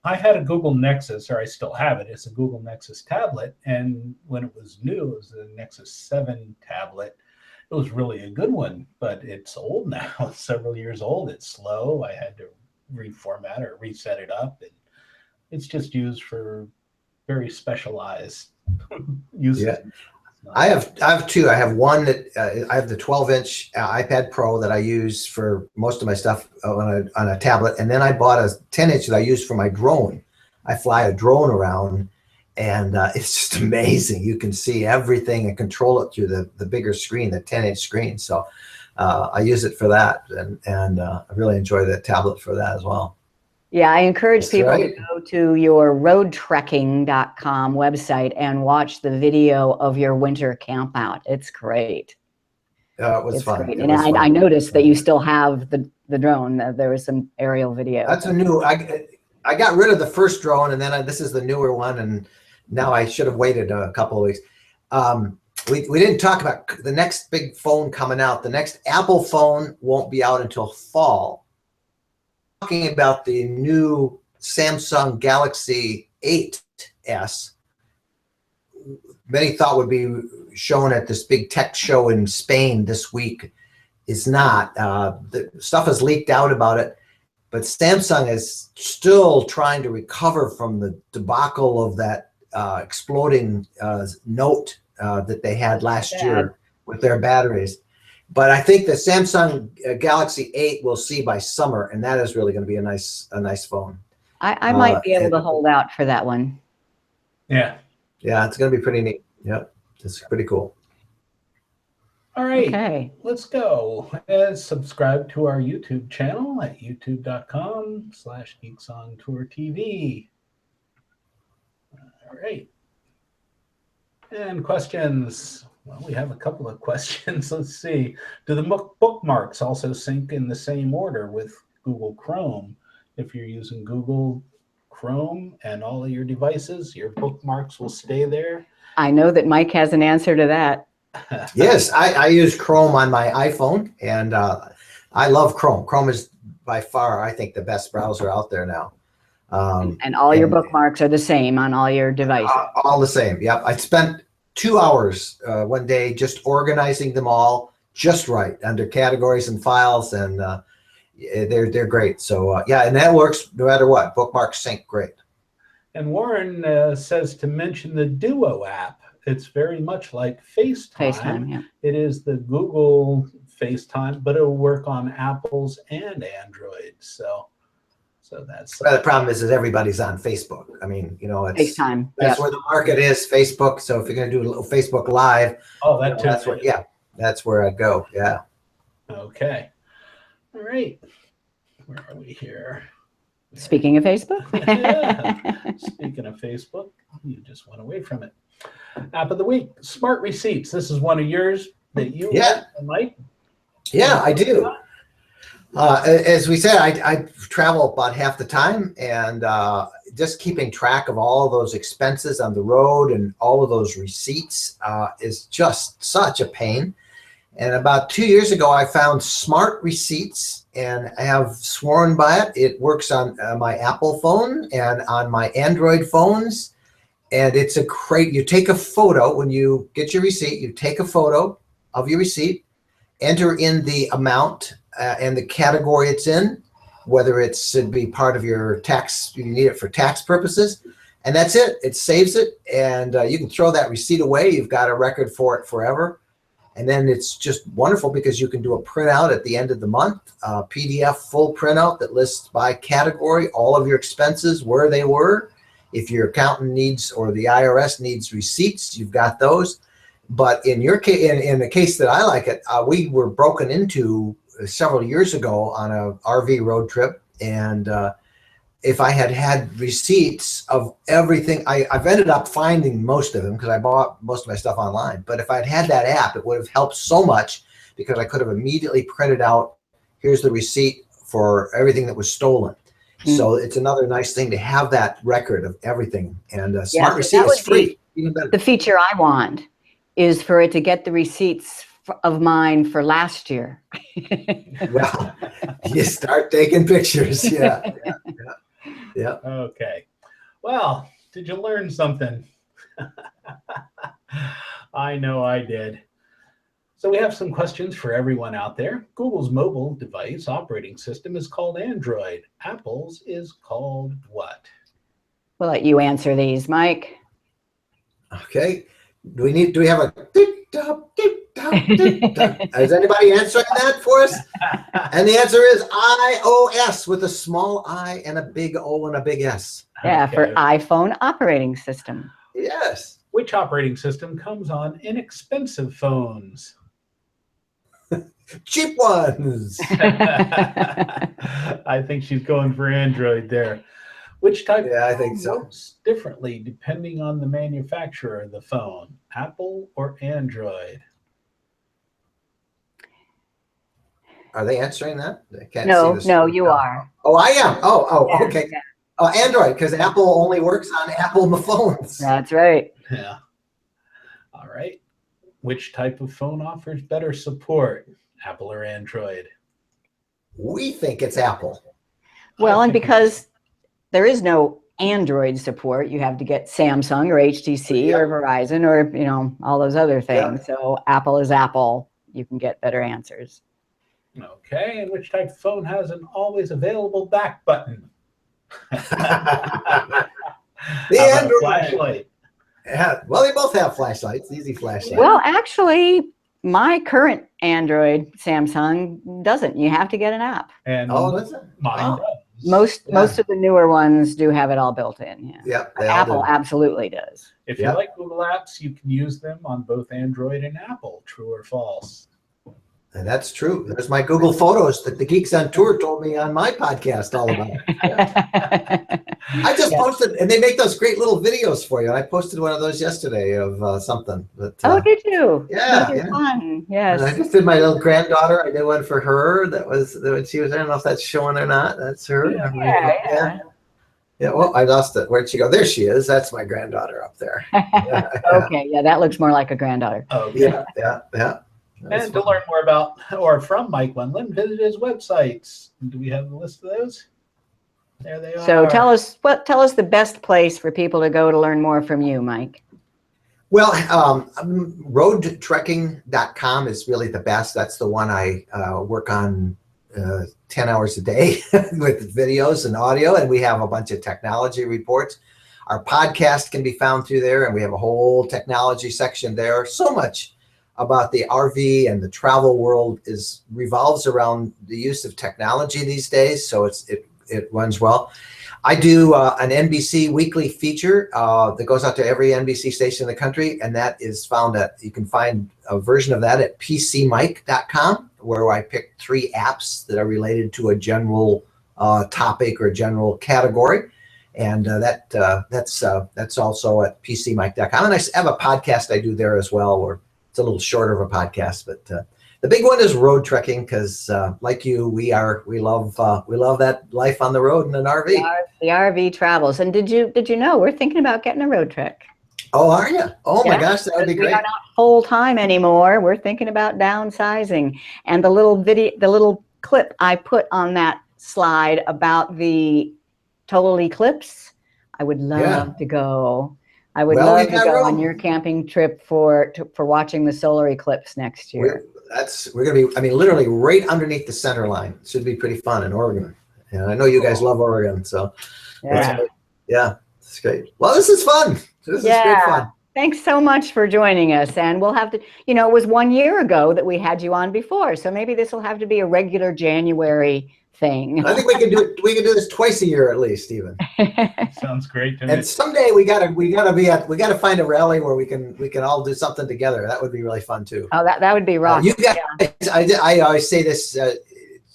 Speaker 1: I had a Google Nexus, or I still have it. It's a Google Nexus tablet, and when it was new, it was the Nexus 7 tablet. It was really a good one, but it's old now. It's several years old. It's slow. I had to reformat or reset it up, and it's just used for very specialized uses. Yeah.
Speaker 3: I have 2. I have one that I have the 12-inch iPad Pro that I use for most of my stuff on a tablet, and then I bought a 10-inch that I use for my drone. I fly a drone around, and it's just amazing. You can see everything and control it through the bigger screen, the 10-inch screen. So I use it for that, and I really enjoy the tablet for that as well.
Speaker 2: Yeah, I encourage people to go to your roadtrekking.com website and watch the video of your winter camp out. It's great.
Speaker 3: It was fun.
Speaker 2: Great. And I noticed that you still have the drone. There was some aerial video.
Speaker 3: That's a new, I got rid of the first drone, and then this is the newer one, and now I should have waited a couple of weeks. We didn't talk about the next big phone coming out. The next Apple phone won't be out until fall. Talking about the new Samsung Galaxy 8S, many thought would be shown at this big tech show in Spain this week, is not. The stuff has leaked out about it, but Samsung is still trying to recover from the debacle of that exploding Note that they had last year with their batteries. But I think the Samsung Galaxy 8 we'll see by summer, and that is really going to be a nice phone.
Speaker 2: I might be able to hold out for that one.
Speaker 1: Yeah.
Speaker 3: Yeah, it's going to be pretty neat. Yep, it's pretty cool.
Speaker 1: All right,
Speaker 2: okay.
Speaker 1: Let's go. Subscribe to our YouTube channel at youtube.com/geeksontourtv. All right. And questions. Well, we have a couple of questions. Let's see. Do the bookmarks also sync in the same order with Google Chrome? If you're using Google Chrome and all of your devices, your bookmarks will stay there.
Speaker 2: I know that Mike has an answer to that.
Speaker 3: Yes, I use Chrome on my iPhone, and I love Chrome. Chrome is by far, I think, the best browser out there now.
Speaker 2: And all your bookmarks are the same on all your devices.
Speaker 3: All the same. Yep. I spent 2 hours one day just organizing them all just right under categories and files, and they're great. So yeah, and that works no matter what. Bookmarks sync great.
Speaker 1: And Warren says to mention the Duo app. It's very much like FaceTime.
Speaker 2: FaceTime, yeah.
Speaker 1: It is the Google FaceTime, but it'll work on Apples and Android. So that's
Speaker 3: Well, the problem is that everybody's on Facebook. I mean, you know, it's
Speaker 2: FaceTime.
Speaker 3: that's
Speaker 2: Yep.
Speaker 3: where the market is, Facebook. So if you're going to do a little Facebook Live,
Speaker 1: oh, that too.
Speaker 3: that's where, yeah, that's where I'd go. Yeah.
Speaker 1: Okay. All right. Where are we here?
Speaker 2: Speaking of Facebook.
Speaker 1: Yeah. Speaking of Facebook, you just went away from it. App of the week, Smart Receipts. This is one of yours that you Mike.
Speaker 3: Yeah, I do. As we said, I travel about half the time, and just keeping track of all of those expenses on the road and all of those receipts is just such a pain. And about 2 years ago, I found Smart Receipts, and I have sworn by it. It works on my Apple phone and on my Android phones. And it's a great, you take a photo when you get your receipt, you take a photo of your receipt, enter in the amount and the category it's in, whether it should be part of your tax, you need it for tax purposes. And that's it. It saves it. And you can throw that receipt away. You've got a record for it forever. And then it's just wonderful because you can do a printout at the end of the month, PDF full printout that lists by category all of your expenses, where they were. If your accountant needs or the IRS needs receipts, you've got those. But in your case, in the case that I like it, we were broken into several years ago on a RV road trip, and if I had had receipts of everything, I've ended up finding most of them because I bought most of my stuff online. But if I'd had that app, it would have helped so much because I could have immediately printed out, here's the receipt for everything that was stolen. So it's another nice thing to have that record of everything. And Smart Receipt is free. Even better.
Speaker 2: The feature I want is for it to get the receipts of mine for last year.
Speaker 3: Well, you start taking pictures. Yeah.
Speaker 1: Okay. Well, did you learn something? I know I did. So we have some questions for everyone out there. Google's mobile device operating system is called Android. Apple's is called what?
Speaker 2: We'll let you answer these, Mike.
Speaker 3: Okay. Do we have a is anybody answering that for us? And the answer is iOS with a small I and a big O and a big S.
Speaker 2: Yeah,
Speaker 1: Okay.
Speaker 2: for iPhone operating system.
Speaker 3: Yes.
Speaker 1: Which operating system comes on inexpensive phones?
Speaker 3: Cheap ones.
Speaker 1: I think she's going for Android there. Which type
Speaker 3: Yeah, I
Speaker 1: of
Speaker 3: think
Speaker 1: phone
Speaker 3: so.
Speaker 1: works differently depending on the manufacturer of the phone? Apple or Android?
Speaker 3: Are they answering that? I can't
Speaker 2: No,
Speaker 3: see this.
Speaker 2: no, you are.
Speaker 3: Oh, I am. Oh,
Speaker 2: Yeah,
Speaker 3: okay.
Speaker 2: yeah.
Speaker 3: Android, because Apple only works on Apple phones.
Speaker 2: That's right.
Speaker 1: Yeah. All right. Which type of phone offers better support? Apple or Android?
Speaker 3: We think it's Apple.
Speaker 2: Well,
Speaker 1: I
Speaker 2: and
Speaker 1: think
Speaker 2: because there is no Android support, you have to get Samsung or HTC or Verizon or, you know, all those other things. So Apple is Apple. You can get better answers.
Speaker 1: Okay. And which type of phone has an always available back button?
Speaker 3: The
Speaker 1: How about a
Speaker 3: Android.
Speaker 1: flashlight?
Speaker 3: Yeah, well, they both have flashlights, easy flashlights.
Speaker 2: Well, actually, my current Android Samsung doesn't. You have to get an app.
Speaker 1: And
Speaker 3: Oh, does it?
Speaker 1: mine
Speaker 3: Oh.
Speaker 1: does.
Speaker 2: Most of the newer ones do have it all built in. Yeah.
Speaker 3: Yep, they all
Speaker 2: Apple
Speaker 3: do.
Speaker 2: absolutely does.
Speaker 1: If you
Speaker 3: Yeah.
Speaker 1: like Google Apps, you can use them on both Android and Apple. True or false?
Speaker 3: And that's true. There's my Google Photos that the Geeks on Tour told me on my podcast all about. Yeah. I just posted, and they make those great little videos for you. I posted one of those yesterday of something. But,
Speaker 2: Oh, did you?
Speaker 3: Yeah.
Speaker 2: Those are fun. Yes.
Speaker 3: And I just did my little granddaughter. I did one for her. That was when she was, I don't know if that's showing or not. That's her.
Speaker 2: Yeah.
Speaker 3: Yeah, well, I lost it. Where'd she go? There she is. That's my granddaughter up there. Yeah.
Speaker 2: Okay, yeah, that looks more like a granddaughter.
Speaker 1: Oh,
Speaker 3: Yeah.
Speaker 1: And to learn more about or from Mike Wendland, visit his websites. Do we have the list of those? There they are.
Speaker 2: So tell us the best place for people to go to learn more from you, Mike.
Speaker 3: Well, roadtrekking.com is really the best. That's the one I work on 10 hours a day with videos and audio, and we have a bunch of technology reports. Our podcast can be found through there, and we have a whole technology section there. So much about the RV and the travel world revolves around the use of technology these days, so it runs well. I do an NBC weekly feature that goes out to every NBC station in the country, and that is found you can find a version of that at pcmike.com, where I pick 3 apps that are related to a general topic or general category. And that's also at pcmike.com. And I have a podcast I do there as well, where it's a little shorter of a podcast, but the big one is road trekking, because like you, we love that life on the road in an RV.
Speaker 2: The RV travels. And did you know we're thinking about getting a road trek?
Speaker 3: Oh, are you? Oh my gosh, that would be great.
Speaker 2: We are not full time anymore. We're thinking about downsizing. And the little clip I put on that slide about the total eclipse, I would love to go. I would love to go on your camping trip for watching the solar eclipse next year.
Speaker 3: We're going to be, I mean, literally right underneath the center line. It should be pretty fun in Oregon. And I know you guys love Oregon, so it's great. Well, this is fun. This is great fun.
Speaker 2: Thanks so much for joining us. And we'll have to, it was 1 year ago that we had you on before, so maybe this will have to be a regular January thing.
Speaker 3: I think we can do it. We can do this twice a year at least, even.
Speaker 1: Sounds great to me.
Speaker 3: And someday we gotta find a rally where we can all do something together. That would be really fun too.
Speaker 2: Oh, that would be rock.
Speaker 3: You guys, I always say this. I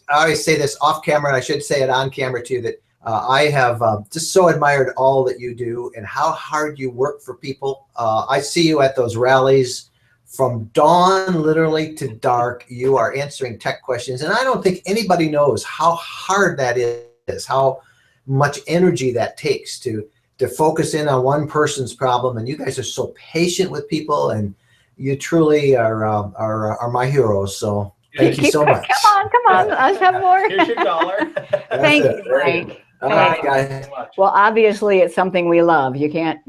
Speaker 3: always say this off camera, and I should say it on camera too. That I have just so admired all that you do and how hard you work for people. I see you at those rallies. From dawn literally to dark, you are answering tech questions. And I don't think anybody knows how hard that is, how much energy that takes to focus in on one person's problem. And you guys are so patient with people, and you truly are my heroes. So thank you so much.
Speaker 2: Come on. Let's have more.
Speaker 1: Here's your dollar.
Speaker 2: Thank you, Mike.
Speaker 3: All right, guys.
Speaker 2: Well, obviously it's something we love. You can't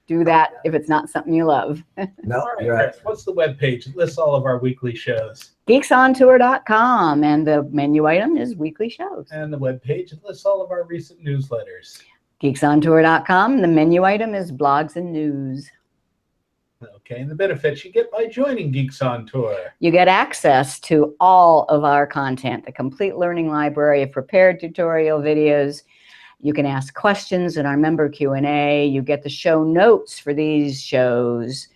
Speaker 2: do that if it's not something you love.
Speaker 3: No,
Speaker 1: All right,
Speaker 3: you're right.
Speaker 1: Chris, what's the webpage? It lists all of our weekly shows.
Speaker 2: Geeksontour.com, and the menu item is weekly shows.
Speaker 1: And the webpage, it lists all of our recent newsletters.
Speaker 2: Geeksontour.com, the menu item is blogs and news.
Speaker 1: Okay, and the benefits you get by joining Geeks on Tour.
Speaker 2: You get access to all of our content, the complete learning library of prepared tutorial videos. You can ask questions in our member Q&A. You get the show notes for these shows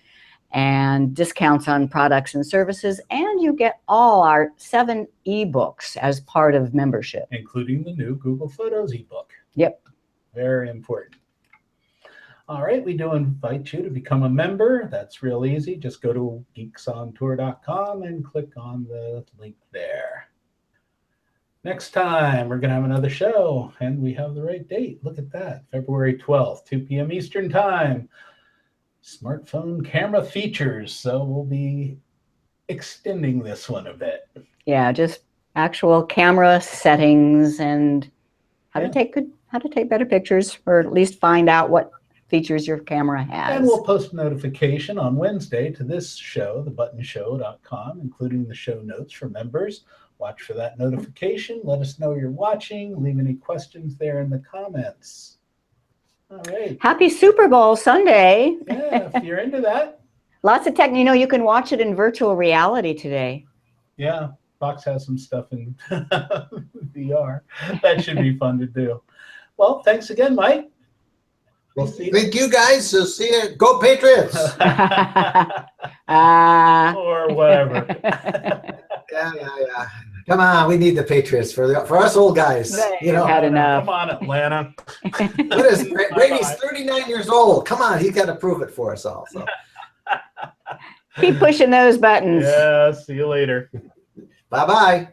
Speaker 2: and discounts on products and services. And you get all our 7 ebooks as part of membership.
Speaker 1: Including the new Google Photos ebook.
Speaker 2: Yep.
Speaker 1: Very important. All right, we do invite you to become a member. That's real easy. Just go to geeksontour.com and click on the link there. Next time, we're going to have another show, and we have the right date. Look at that, February 12th, 2 p.m. Eastern Time. Smartphone camera features, so we'll be extending this one a bit.
Speaker 2: Yeah, just actual camera settings and how to take better pictures, or at least find out what features your camera has.
Speaker 1: And we'll post a notification on Wednesday to this show, thebuttonshow.com, including the show notes for members. Watch for that notification. Let us know you're watching. Leave any questions there in the comments. All right.
Speaker 2: Happy Super Bowl Sunday.
Speaker 1: Yeah, if you're into that.
Speaker 2: Lots of tech. You can watch it in virtual reality today.
Speaker 1: Yeah, Fox has some stuff in VR. That should be fun to do. Well, thanks again, Mike. We'll see.
Speaker 3: Thank you guys. So see you. Go Patriots.
Speaker 1: Or whatever.
Speaker 3: Yeah. Come on, we need the Patriots for us old guys. You know,
Speaker 2: Had enough.
Speaker 1: Come on, Atlanta.
Speaker 3: what is Brady's 39 years old? Come on, he's got to prove it for us all. So.
Speaker 2: Keep pushing those buttons.
Speaker 1: Yeah, see you later.
Speaker 3: Bye-bye.